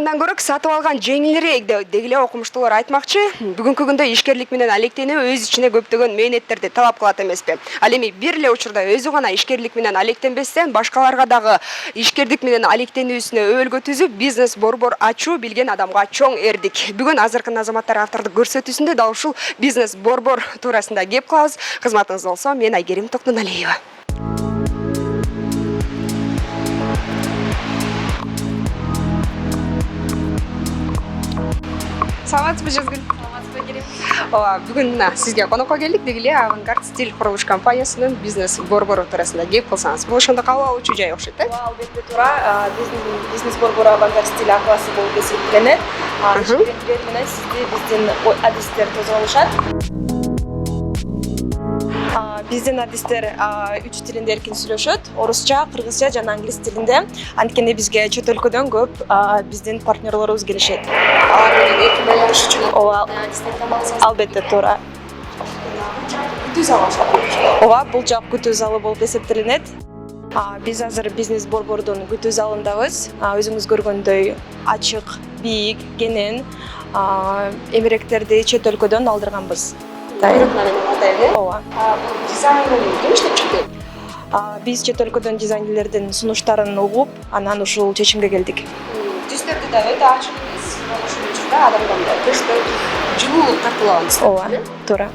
алгандан көрөк сатып алган жеңилирээк деги эле окумуштуулар айтмакчы. Бүгүнкү күндө ишкерлик менен алектенүү өз ичине көптөгөн мээнеттерди талап кылат эмеспи. Ал эми бир эле учурда өзү гана ишкерлик менен алектенбестен, башкаларга дагы ишкерлик менен алектенүүсүнө өбөлгө түзүп, бизнес борбор ачуу билген адамга чоң эрдик. Бүгүн азыркы азаматтар автордук көрсөтүүсүндө да ушул бизнес борбор туурасында кеп кылабыз. Кызматыңыз болсо, мен Айгерим Токтоналиева. Саламатсызбы Жазгүл? Саламатсызбы Айгерим? Бүгүн сизге конокко келдик. Деги эле Авангард стиль курулуш компаниясынын бизнес борбору туурасында кеп кылсаңыз. Бул ошондо кабыл алуучу жай окшойт, э? Албетте туура. Бизнес борбору Авангард стиль акласы болуп эсептелинет. Ишкерлер менен сизди биздин адистер тосуп алышат. Биздин адистер 3 тилинде эркин сүйлөшөт: орусча, кыргызча жана англис тилинде. Анткени бизге чет өлкөдөн көп биздин партнерлорубуз келишет. Алар менен эркин байланыш үчүн Адистер тамалсыз. Албетте туура. күтүү залы Ооба, бул жак күтүү залы болуп эсептелинет. Биз азыр бизнес борбордун күтүү залындабыз. Өзүңүз көргөндөй ачык, бийик, кенен эмеректерди чет өлкөдөн алдырганбыз. Ооба. Дизайнер ким иштеп чыкты? Биз чет өлкөдөн дизайнерлердин сунуштарын угуп, анан ушул чечимге келдик. Түстөрдү да өтө ачык эмес, ошол учурда адамдан да көздөр жылуулук тартыла. Ооба, туура.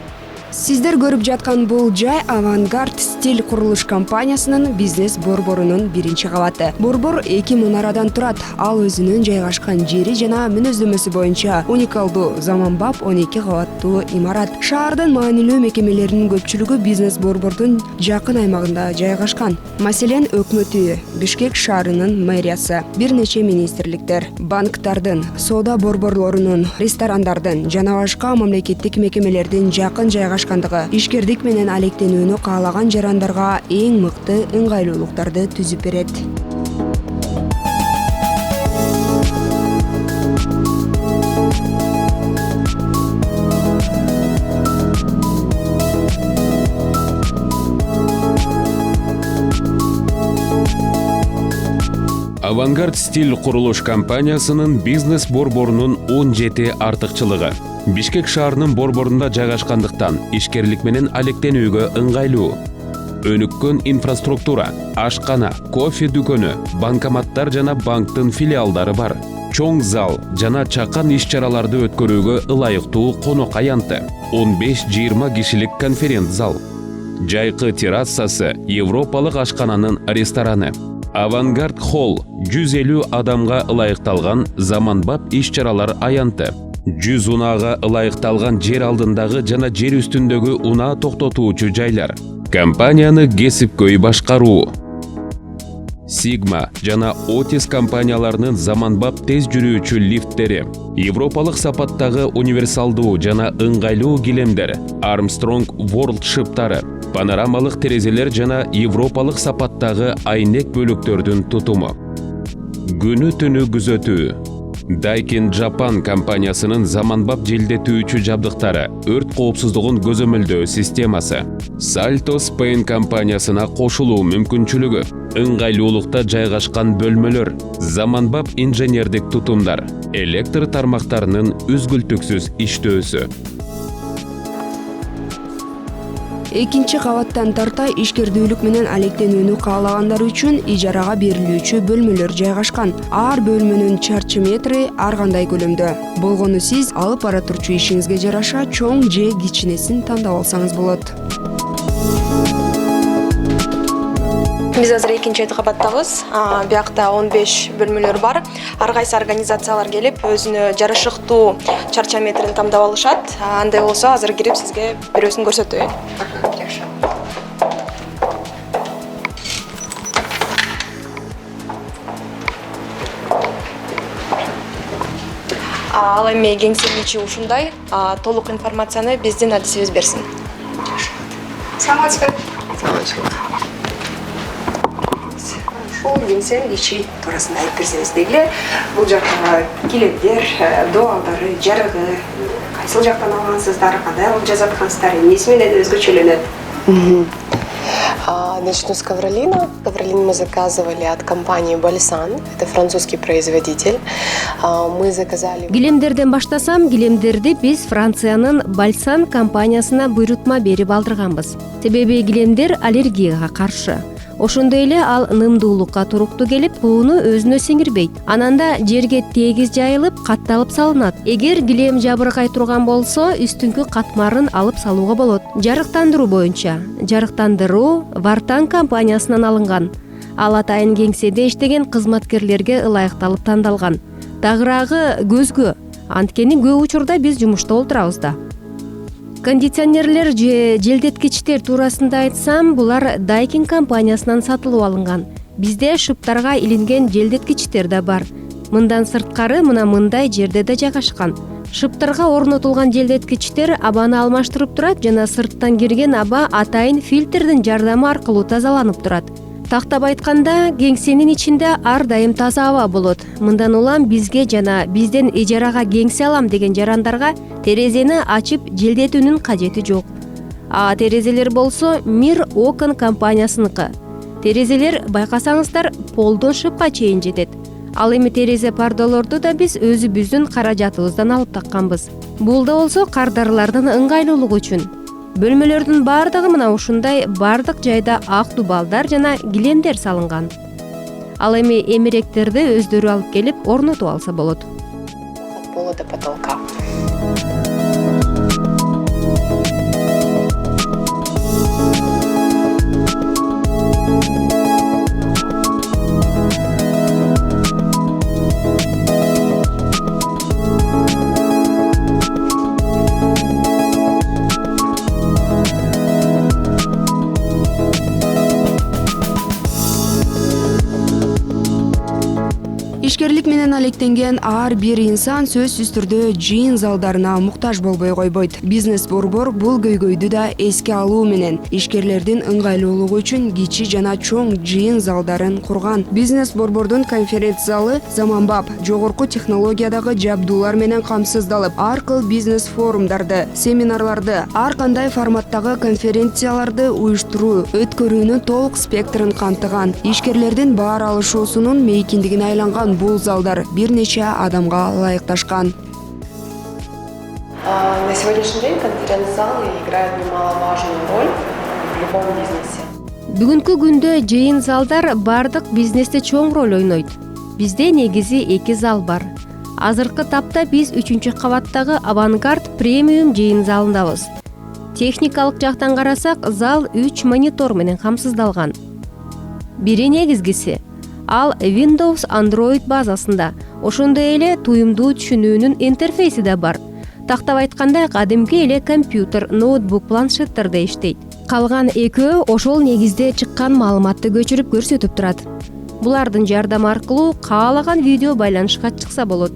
Сиздер көрүп жаткан бул жай Авангард стиль курулуш компаниясынын бизнес борборунун биринчи кабаты. Борбор 2 мунарадан турат. Ал өзүнүн жайгашкан жери жана мүнөздөмөсү боюнча уникалдуу заманбап 12 кабаттуу имарат. Шаардын маанилүү мекемелеринин көпчүлүгү бизнес борбордун жакын аймагында жайгашкан. Маселен, өкмөт үйү, Бишкек шаарынын мэриясы, бир нече министрликтер, банктардын, соода борборлорунун, ресторандардын жана башка мамлекеттик мекемелердин жакын жайгашкандыгы ишкердик менен алектенүүнү каалаган жарандарга эң мыкты ыңгайлуулуктарды түзүп берет. Авангард стиль курулуш компаниясынын бизнес борборунун 17 артыкчылыгы. Бишкек шаарынын борборунда жайгашкандыктан ишкерлик менен алектенүүгө ыңгайлуу. Өнүккөн инфраструктура, ашкана, кофе дүкөнү, банкоматтар жана банктын филиалдары бар. Чоң зал жана чакан иш-чараларды өткөрүүгө ылайыктуу конок аянты. 15-20 кишилик конференц зал. Жайкы террасасы, европалык ашкананын рестораны. Авангард холл 150 адамга ылайыкталган заманбап иш-чаралар аянты. 100 унаага ылайыкталган жер алдындагы жана жер үстүндөгү унаа токтотуучу жайлар. Компанияны кесипкөй башкаруу. Sigma жана Otis компанияларынын заманбап тез жүрүүчү лифттери. Европалык сапаттагы универсалдуу жана ыңгайлуу килемдер. Armstrong World шыптары. Панорамалык терезелер жана европалык сапаттагы айнек бөлүктөрдүн тутуму. Күнү түнү күзөтүү. Daikin Japan компаниясынын заманбап желдетүүчү жабдыктары, өрт коопсуздугун көзөмөлдөө системасы. Salto Spain компаниясына кошулуу мүмкүнчүлүгү, ыңгайлуулукта жайгашкан бөлмөлөр, заманбап инженердик тутумдар, электр тармактарынын үзгүлтүксүз иштөөсү. Экинчи кабаттан тарта ишкердүүлүк менен алектенүүнү каалагандар үчүн ижарага берилүүчү бөлмөлөр жайгашкан. Ар бөлмөнүн чарчы метри ар кандай көлөмдө. Болгону сиз алып бара турчу ишиңизге жараша чоң же кичинесин тандап алсаңыз болот. Биз азыр экинчи кабаттабыз. Биякта 15 бөлмөлөр бар. Ар кайсы организациялар келип, өзүнө жарашыктуу чарча метрин тандап алышат. Андай болсо, азыр кирип сизге бирөөсүн көрсөтөйүн. Жакшы. Ал эми кеңсенин ичи ушундай. Толук информацияны биздин адисибиз берсин. Саламатсызбы? Бул кеңсенин ичи туурасында айтып берсеңиз деги. Бул жакта килемдер, дуалдары, жарыгы, кайсыл жактан алгансыздар, кандай кылып жасаткансыздар, эмнеси менен өзгөчөлөнөт? Начну с ковролина. Ковролин мы заказывали от компании Balsan. Это французский производитель. Мы заказали... Килемдерден баштасам, килемдерди биз Франциянын Balsan компаниясына буйрутма берип алдырганбыз. Себеби килемдер аллергияга каршы. Ошондой эле ал нымдуулукка туруктуу келип, бууну өзүнө сиңирбейт. Ананда жерге тегиз жайылып, катталып салынат. Эгер килем жабыркай турган болсо, үстүнкү катмарын алып салууга болот. Жарыктандыруу боюнча. Жарыктандыруу Vartan компаниясынан алынган. Ал атайын кеңседе иштеген кызматкерлерге ылайыкталып тандалган. Тагыраагы көзгө. Анткени көп учурда биз жумушта олтурабыз да. Кондиционерлер же желдеткичтер туурасында айтсам, булар Daikin компаниясынан сатылып алынган. Бизде шыптарга илинген желдеткичтер да бар. Мындан сырткары мындай жерде да жайгашкан. Шыптарга орнотулган желдеткичтер абаны алмаштырып турат жана сырттан кирген аба атайын фильтрдин жардамы аркылуу тазаланып турат. Тактап айтканда, кеңсенин ичинде ар дайым таза аба болот. Мындан улам бизге жана бизден ижарага кеңсе алам деген жарандарга терезени ачып желдетүүнүн кажети жок. Терезелер болсо Mir Окон компаниясыныкы. Терезелер байкасаңыздар полдон шыпка чейин жетет. Ал эми терезе пардалорду да биз өзүбүздүн каражатыбыздан алып такканбыз. Бул да болсо кардарлардын ыңгайлуулугу үчүн. Бөлмөлөрдүн баардыгы мына ушундай бардык жайда ак дубалдар жана килемдер салынган. Ал эми эмеректерди өздөрү алып келип орнотуп алса болот. От пола до потолка. Ишкерлик менен алектенген ар бир инсан сөзсүз түрдө жыйын залдарына муктаж болбой койбойт. Бизнес Борбор бул көйгөйдү да эске алуу менен ишкерлердин ыңгайлуулугу үчүн кичи жана чоң жыйын залдарын курган. Бизнес Борбордун конференция залы заманбап, жогорку технологиядагы жабдуулар менен камсыздалып, ар кыл бизнес форумдарды, семинарларды, ар кандай форматтагы конференцияларды уюштуруу, өткөрүүнүн толук спектрин камтыган. Ишкерлердин баар алышуусунун мейкиндигине айланган бул залдар бир нече адамга ылайыкташкан. На сегодняшний день конференц-залы играют немаловажную роль в любом бизнесе. Бүгүнкү күндө жыйын залдар бардык бизнесте чоң роль ойнойт. Бизде негизи 2 зал бар. Азыркы тапта биз 3-кабаттагы Авангард премиум жыйын залындабыз. Техникалык жактан карасак, зал 3 монитор менен камсыздалган. Бири негизгиси ал Windows Android базасында. Ошондой эле туюмдуу түшүнүүнүн интерфейси да бар. Тактап айтканда, кадимки эле компьютер, ноутбук, планшеттерде иштейт. Калган экөө ошол негизде чыккан маалыматты көчүрүп көрсөтүп турат. Булардын жардамы аркылуу каалаган видео байланышка чыкса болот.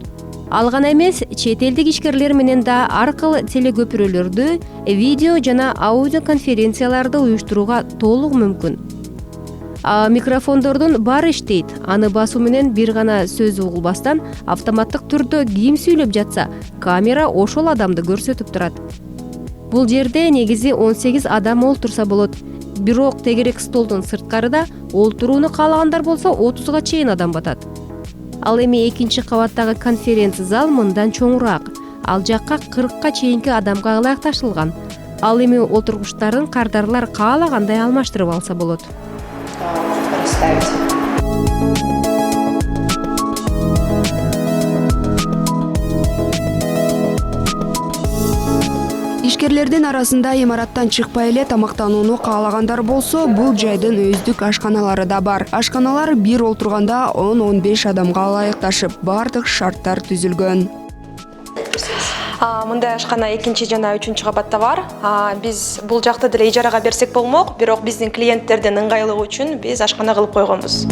Ал гана эмес, чет элдик ишкерлер менен да ар кыл телекөпүрөлөрдү, видео жана аудио конференцияларды уюштурууга толук мүмкүн. Микрофондордун баары иштейт. Аны басуу менен бир гана сөз угулбастан автоматтык түрдө ким сүйлөп жатса, камера ошол адамды көрсөтүп турат. Бул жерде негизи 18 адам олтурса болот. Бирок тегерек столдун сырткарыда олтурууну каалагандар болсо 30га чейин адам батат. Ал эми 2-кабаттагы конференция зал мындан чоңураак. Ал жакка 40ка чейинки адамга ылайыкташылган. Ал эми олтургучтарын кардарлар каалагандай алмаштырып алса болот. Представить. Ишкерлердин арасында имараттан чыкпай эле тамактанууну каалагандар болсо, бул жайдын өздүк ашканалары да бар. Ашканалар бир олтурганда 10-15 адамга ылайыкташып, бардык шарттар түзүлгөн. Мындай ашкана 2 жана 3 кабатта бар. Биз бул жакты деле ижарага берсек болмок, бирок биздин клиенттердин ыңгайлыгы үчүн биз ашкана кылып койгонбуз.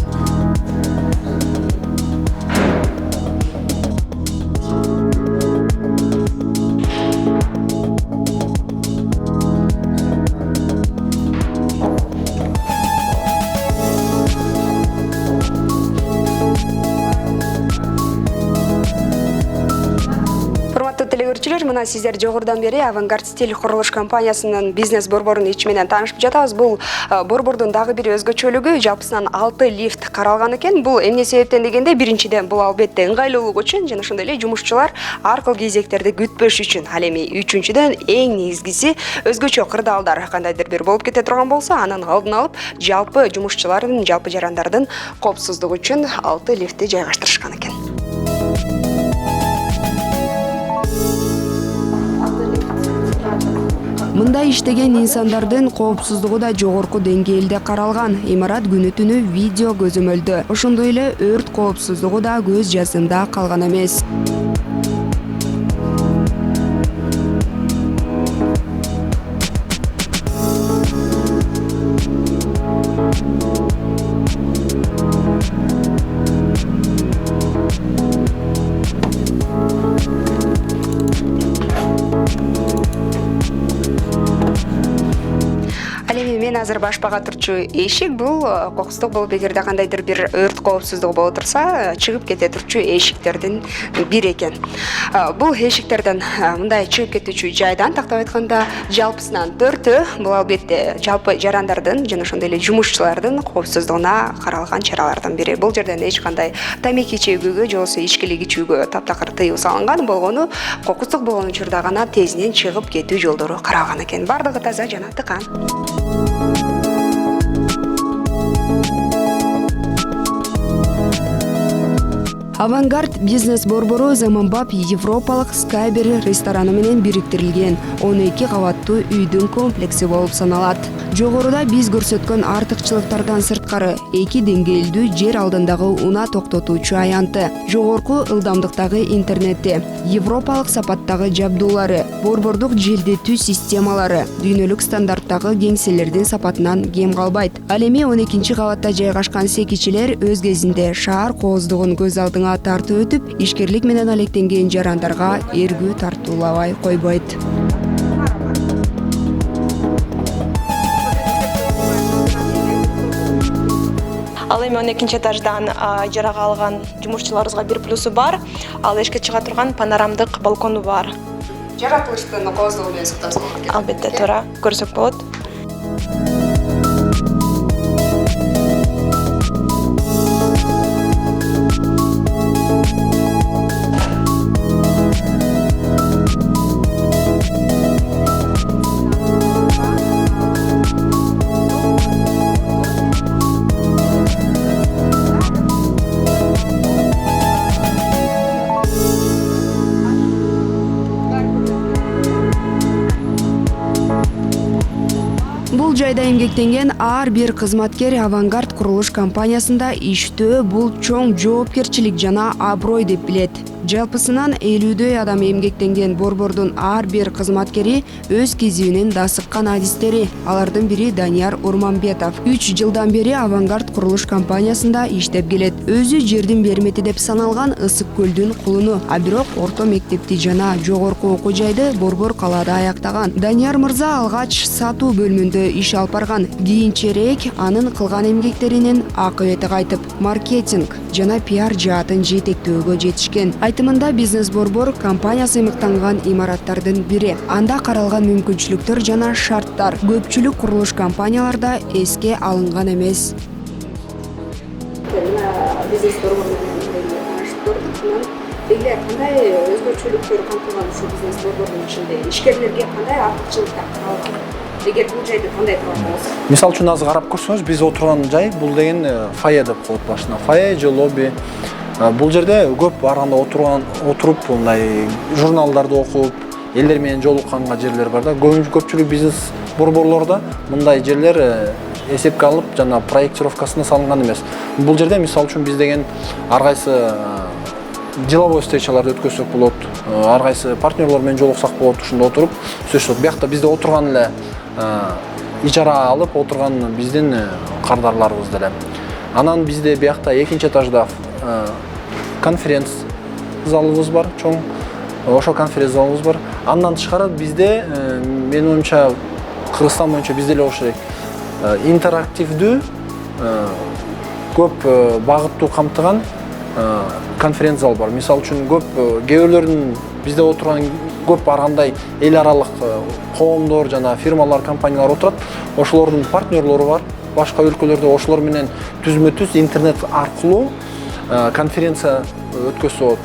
көрүүчүлөр, мына сиздер жогорудан бери Авангард стиль курулуш компаниясынын бизнес борборунун ичи менен таанышып жатабыз. Бул борбордун дагы бир өзгөчөлүгү, жалпысынан 6 лифт каралган экен. Бул эмне себептен дегенде, биринчиден бул албетте ыңгайлуулук үчүн жана ошондой эле жумушчулар ар кыл кезектерди күтпөш үчүн. Ал эми үчүнчүдөн эң негизгиси өзгөчө кырдаалдар кандайдыр бир болуп кете турган болсо, анын алдын алып, жалпы жумушчулардын, жалпы жарандардын коопсуздугу үчүн 6 лифтти жайгаштырышкан экен. Мында иштеген инсандардын коопсуздугу да жогорку деңгээлде каралган. Имарат күнү-түнү видео көзөмөлдө. Ошондой эле өрт коопсуздугу да көз жазында калган эмес. Мен азыр башпага турчу эшик бул кокустук болуп, эгерде кандайдыр бир өрт коопсуздугу боло турса, чыгып кете турчу эшиктердин бири экен. Бул эшиктерден мындай чыгып кетүүчү жайдан тактап айтканда жалпысынан 4-ө бул албетте жалпы жарандардын жана ошондой эле жумушчулардын коопсуздугуна каралган чаралардан бири. Бул жерден эч кандай тамеки чегүүгө же болбосо ичкилик ичүүгө таптакыр тыюу салынган болгону, кокустук болгон учурда гана тезинен чыгып кетүү жолдору каралган экен. Бардыгы таза жана тыкан. Авангард бизнес борбору заманбап европалык Skyberi рестораны менен бириктирилген 12 кабаттуу үйдүн комплекси болуп саналат. Жогоруда биз көрсөткөн артыкчылыктардан сырткары 2 деңгээлдүү жер алдындагы унаа токтотуучу аянты, жогорку ылдамдыктагы интернети, европалык сапаттагы жабдуулары, борбордук желдетүү системалары, дүйнөлүк стандарттагы кеңселердин сапатынан кем калбайт. Ал эми 12 кабатта жайгашкан секичилер өз кезинде шаар кооздугун көз алдыңа тартып өтүп, ишкерлик менен алектенген жарандарга эргүү тартуулабай койбойт. Ал эми 12 этаждан жарага алган жумушчуларыбызга бир плюсу бар. Ал эшикке чыга турган панорамдык балкону бар. Жаратылыштын кооздугу менен суктасыз. Албетте туура көрсөк болот. Бул жайда эмгектенген ар бир кызматкер Авангард курулуш компаниясында иштөө бул чоң жоопкерчилик жана аброй деп билет. Жалпысынан 50дөй адам эмгектенген борбордун ар бир кызматкери өз кесибинин дасыккан адистери. Алардын бири Данияр Урманбетов. 3 жылдан бери Авангард курулуш компаниясында иштеп келет. Өзү жердин бермети деп саналган Ысык көлдүн кулуну, а бирок орто мектепти жана жогорку окуу жайды борбор калаада аяктаган. Данияр мырза алгач сатуу бөлмөндө иш алып барган. Кийинчерээк анын кылган эмгектеринин акыбети кайтып, маркетинг жана пиар жаатын жетектөөгө жетишкен. Айтымында бизнес борбор компаниясы мыктанган имараттардын бири. Анда каралган мүмкүнчүлүктөр жана шарттар көпчүлүк курулуш компанияларда эске алынган эмес. Бизнес борбору менен таанышып көрдүк. Деги кандай өзгөчөлүктөр камтылган ушул бизнес борбордун ичинде? Ишкерлерге кандай артыкчылыктар каралган? Эгер бул жайды кандай турган болсо? Мисалы үчүн азыр карап көрсөңүз, биз отурган жай бул деген фойе деп коет башына. Фойе же лобби. Бул жерде көп барганда отуруп, мындай журналдарды окуп, элдер менен жолукканга жерлер бар да. Көпчүлүк бизнес борборлордо мындай жерлер эсепке алып, жана проектировкасына салынган эмес. Бул жерде мисалы үчүн биз деген ар кайсы деловой встречаларды өткөзсөк болот, ар кайсы партнерлор менен жолуксак болот, ушунда отуруп сөзсөз. Биякта бизде отурган эле ижара алып отурган биздин кардарларыбыз деле. Анан бизде биякта 2 этажда конференц залыбыз бар, чоң. Ошо конференц залыбыз бар. Андан тышкары бизде, менин оюмча, Кыргызстан боюнча бизде эле болуш керек. Интерактивдүү, көп багыттуу камтыган конференц зал бар. Мисалы үчүн көп кээ бирлердин бизде отурган көп ар кандай эл аралык коомдор жана фирмалар, компаниялар отурат. Ошолордун партнерлору бар. Башка өлкөлөрдө ошолор менен түзмө-түз интернет аркылуу конференция өткөзүп болот.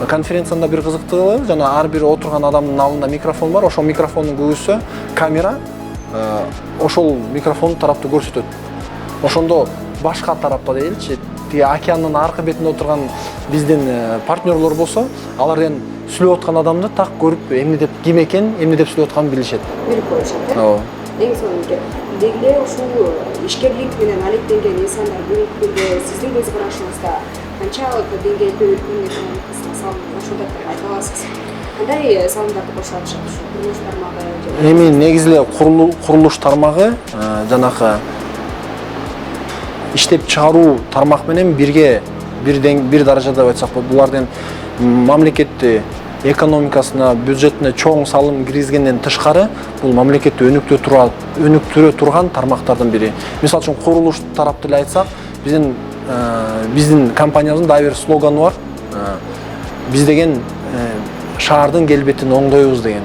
Конференциянда бир кызыктуулугу жана ар бир отурган адамдын алдында микрофон бар. Ошол микрофондун көбүсү камера ошол микрофондун тараптуу көрсөтөт. Ошондо башка тарапта дейли, тиги океандын аркы бетинде отурган биздин партнерлор болсо, алар эми сүйлөп аткан адамды так көрүп, эмне деп ким экен, эмне деп сүйлөп атканын билишет. Билип коюшат. Ооба. Эң соңунда дегеле ушул ишкерлик менен алектенген инсандар бүгүнкү күндө сиздин көз карашыңызда канчалык деңгээлде үлкен экономикасына салынып ошондо айта аласыз? Кандай салымдарды кошо атышат ушу курулуш тармагы? Эми негизи эле курулуш тармагы жанакы иштеп чыгаруу тармак менен бирге бир даражада деп айтсак болот. Булардын мамлекетти экономикасына, бюджетине чоң салым киргизгенден тышкары, бул мамлекетти өнүктүрө турган тармактардын бири. Мисалы үчүн курулуш тарапты эле айтсак, биздин компаниябыздын дагы бир слоганы бар. Биз деген шаардын келбетин оңдойбуз деген.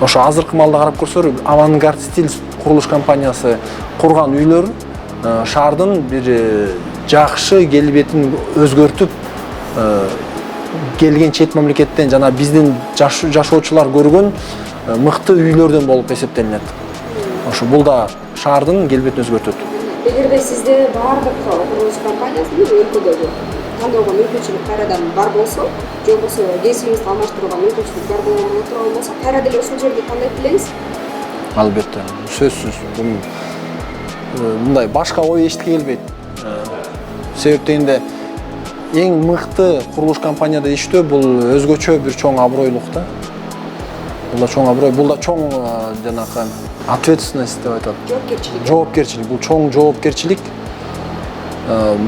Ошо азыркы маалда карап көрсөөр, Авангард стиль курулуш компаниясы курган үйлөр шаардын бир жакшы келбетин өзгөртүп келген чет мамлекеттен жана биздин жашоочулар көргөн мыкты үйлөрдөн болуп эсептелинет. Ошо бул да шаардын келбетин өзгөртөт. Эгерде сизде баардык курулуш компаниясынын өлкөдөгү тандоого мүмкүнчүлүк кайрадан бар болсо, же болбосо кесибиңизди алмаштырууга мүмкүнчүлүк бар болгон болсо, кайра деле ошол жерди тандайт белеңиз? Албетте, сөзсүз. Мындай башка ой эчтеке келбейт. Себеп дегенде эң мыкты курулуш компанияда иштөө бул өзгөчө бир чоң абройлук да. Бул да чоң аброй, бул да чоң жанакы ответственность деп айтат. Жоопкерчилик. Бул чоң жоопкерчилик.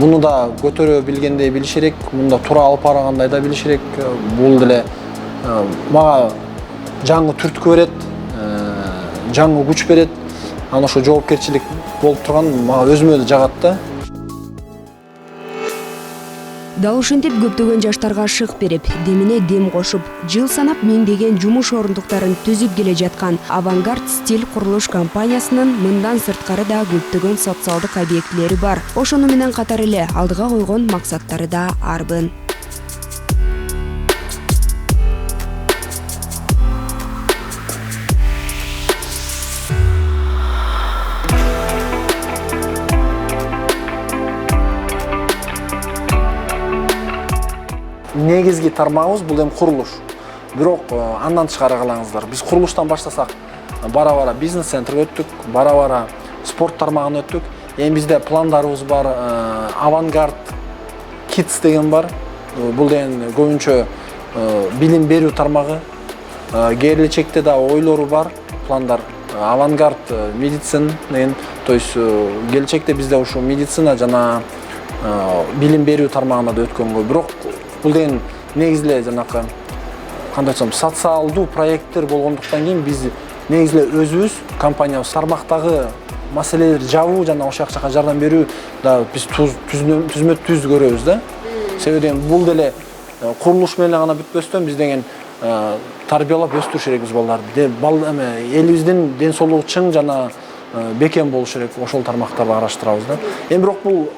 Муну да көтөрө билгендей билиш керек, мунда туура алып баргандай да билиш керек. Бул деле мага жаңы түрткү берет, жаңы күч берет. Ана ошо жоопкерчилик болуп турган мага өзүмө да жагат да. Дал ушинтип көптөгөн жаштарга шык берип, демине дем кошуп, жыл санап миңдеген жумуш орундуктарын түзүп келе жаткан Авангард стиль курулуш компаниясынын мындан сырткары да көптөгөн социалдык объектилери бар. Ошону менен катар эле алдыга койгон максаттары да арбын. Негизги тармагыбыз бул эми курулуш. Бирок андан тышкары калаңыздар. Биз курулуштан баштасак, бара-бара бизнес-центрге өттүк, бара-бара спорт тармагына өттүк. Эми бизде пландарыбыз бар, Авангард Kids деген бар. Бул деген көбүнчө билим берүү тармагы. Келечекте да ойлору бар, пландар. Авангард медицина деген, то есть келечекте бизде ушу медицина жана билим берүү тармагына да өткөнгө. Бирок бул деген негизи эле жанакы кандай айтсам, социалдуу проекттер болгондуктан кийин биз негизи эле өзүбүз компаниябыз тармактагы маселелерди жабуу жана ошол жака жардам берүү да биз түзмө-түз көрөбүз да. Себеби деген бул деле курулуш менен гана бүтпөстөн биз деген тарбиялап өстүрүш керекпиз балдарды. Элибиздин ден соолугу чың жана бекем болуш керек, ошол тармактарды караштырабыз да. Эми бирок бул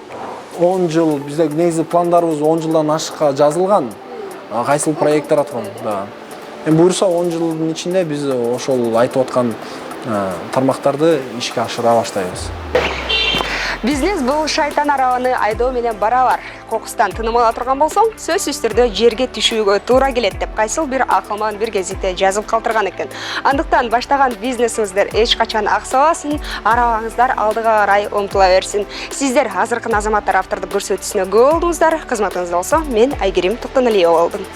10 жыл, bizde негизи пландарыбыз 10 жылдан ашыкка жазылган. Кайсыл проекттер аткан. Эми буюрса 10 жылдын ичинде биз ошол айтып аткан тармактарды ишке ашыра баштайбыз. Бизнес бул шайтан арабаны айдоо менен барабар. Кокустан тыным ала турган болсоң, сөзсүз түрдө жерге түшүүгө туура келет деп кайсыл бир акылман бир кезекте жазып калтырган экен. Андыктан баштаган бизнесиңиздер эч качан аксабасын, арабаңыздар алдыга карай умтула берсин. Сиздер азыркы азаматтар автордук көрсөтүүсүнө көп болдуңуздар. Кызматыңызда болсо, мен Айгерим Токтоналиева болдум.